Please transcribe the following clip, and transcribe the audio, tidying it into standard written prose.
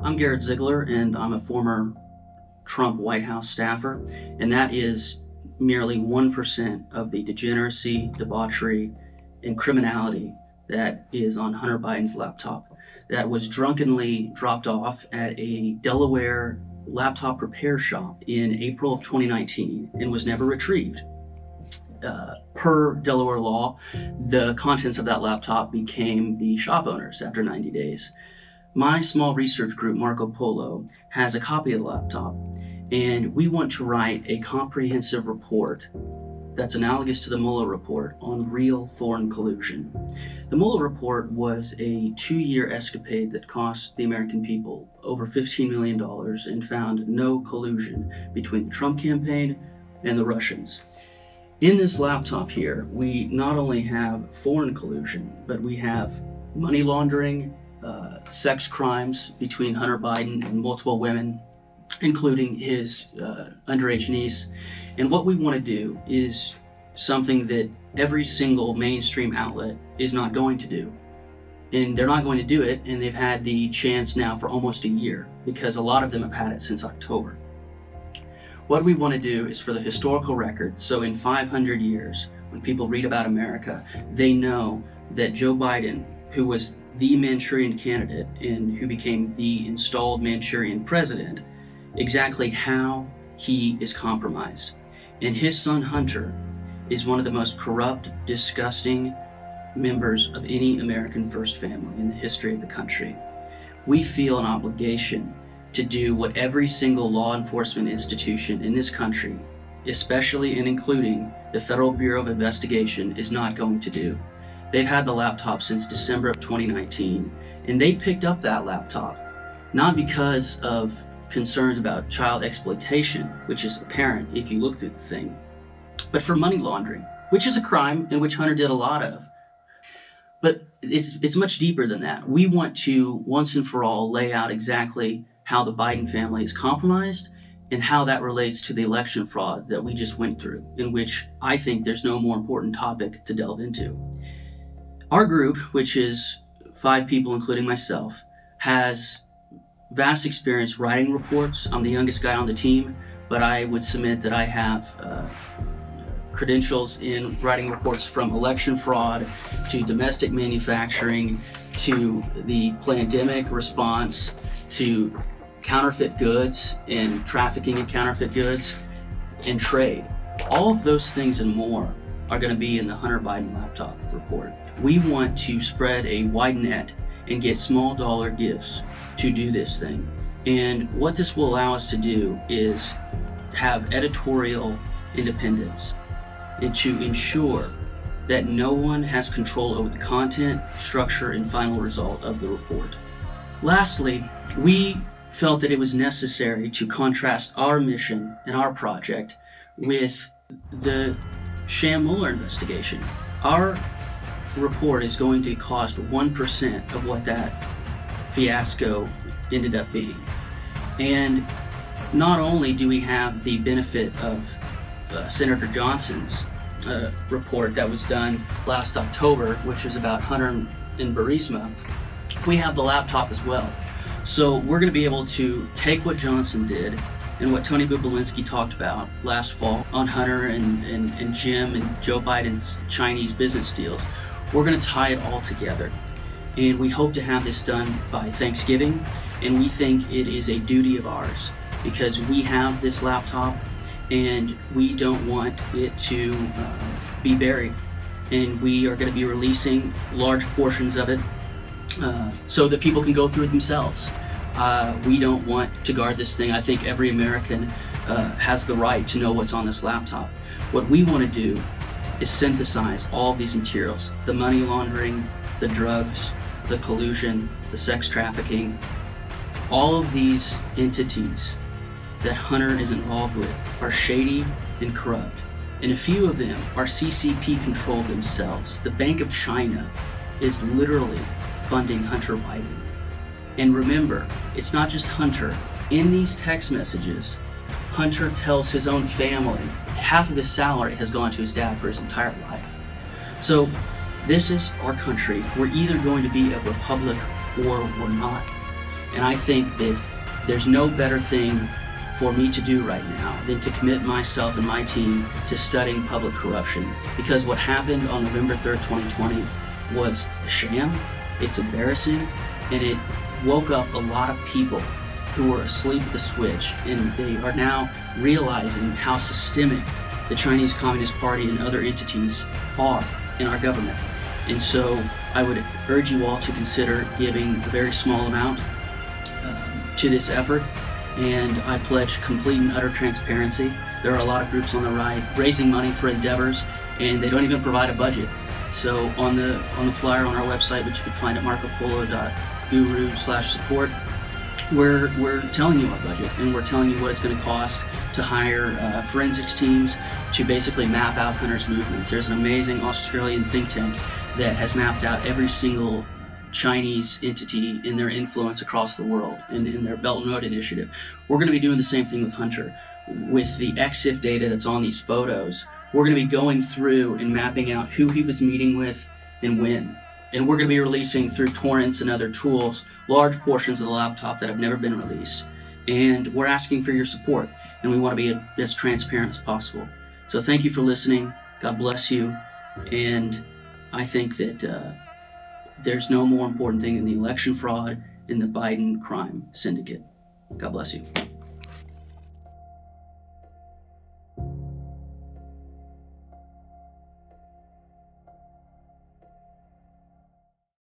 I'm Garrett Ziegler, and I'm a former Trump White House staffer, and that is merely 1% of the degeneracy, debauchery, and criminality that is on Hunter Biden's laptop that was drunkenly dropped off at a Delaware laptop repair shop in April of 2019 and was never retrieved. Per Delaware law, the contents of that laptop became the shop owner's after 90 days. My small research group, Marco Polo, has a copy of the laptop, and we want to write a comprehensive report that's analogous to the Mueller report on real foreign collusion. The Mueller report was a 2-year escapade that cost the American people over $15 million and found no collusion between the Trump campaign and the Russians. In this laptop here, we not only have foreign collusion, but we have money laundering, sex crimes between Hunter Biden and multiple women, including his underage niece. And what we want to do is something that every single mainstream outlet is not going to do. And they're not going to do it, and they've had the chance now for almost a year, because a lot of them have had it since October. What we want to do is for the historical record, so in 500 years, when people read about America, they know that Joe Biden, who was the Manchurian candidate and who became the installed Manchurian president, exactly how he is compromised. And his son Hunter is one of the most corrupt, disgusting members of any American first family in the history of the country. We feel an obligation to do what every single law enforcement institution in this country, especially and including the Federal Bureau of Investigation, is not going to do. They've had the laptop since December of 2019, and they picked up that laptop not because of concerns about child exploitation, which is apparent if you look through the thing, but for money laundering, which is a crime and which Hunter did a lot of. But it's much deeper than that. We want to once and for all lay out exactly how the Biden family is compromised and how that relates to the election fraud that we just went through, in which I think there's no more important topic to delve into. Our group, which is 5 people including myself, has vast experience writing reports. I'm the youngest guy on the team, but I would submit that I have credentials in writing reports from election fraud to domestic manufacturing to the pandemic response to counterfeit goods and trafficking in counterfeit goods and trade. All of those things and more are going to be in the Hunter Biden laptop report. We want to spread a wide net and get small dollar gifts to do this thing. And what this will allow us to do is have editorial independence and to ensure that no one has control over the content, structure, and final result of the report. Lastly, we felt that it was necessary to contrast our mission and our project with the sham Mueller investigation. Our report is going to cost 1% of what that fiasco ended up being. And not only do we have the benefit of Senator Johnson's report that was done last October, which was about Hunter and Burisma, we have the laptop as well. So we're going to be able to take what Johnson did and what Tony Bobulinski talked about last fall on Hunter and Jim and Joe Biden's Chinese business deals. We're going to tie it all together. And we hope to have this done by Thanksgiving. And we think it is a duty of ours because we have this laptop and we don't want it to be buried. And we are going to be releasing large portions of it so that people can go through it themselves. We don't want to guard this thing. I think every American has the right to know what's on this laptop. What we want to do is synthesize all of these materials, the money laundering, the drugs, the collusion, the sex trafficking, all of these entities that Hunter is involved with are shady and corrupt. And a few of them are CCP controlled themselves. The Bank of China is literally funding Hunter Biden. And remember, it's not just Hunter. In these text messages, Hunter tells his own family half of his salary has gone to his dad for his entire life. So this is our country. We're either going to be a republic or we're not. And I think that there's no better thing for me to do right now than to commit myself and my team to studying public corruption. Because what happened on November 3rd, 2020 was a sham, it's embarrassing, and it woke up a lot of people who were asleep at the switch, and they are now realizing how systemic the Chinese Communist Party and other entities are in our government. And so I would urge you all to consider giving a very small amount to this effort, and I pledge complete and utter transparency. There are a lot of groups on the right raising money for endeavors, and they don't even provide a budget. So on the flyer on our website, which you can find at marcopolo.guru/support, we're telling you our budget, and we're telling you what it's going to cost to hire forensics teams to basically map out hunters' movements. There's an amazing Australian think tank that has mapped out every single Chinese entity in their influence across the world in their Belt and Road Initiative. We're going to be doing the same thing with Hunter. With the EXIF data that's on these photos, we're going to be going through and mapping out who he was meeting with and when. And we're going to be releasing through torrents and other tools large portions of the laptop that have never been released. And we're asking for your support, and we want to be as transparent as possible. So thank you for listening. God bless you. And I think that there's no more important thing than the election fraud and the Biden crime syndicate. God bless you.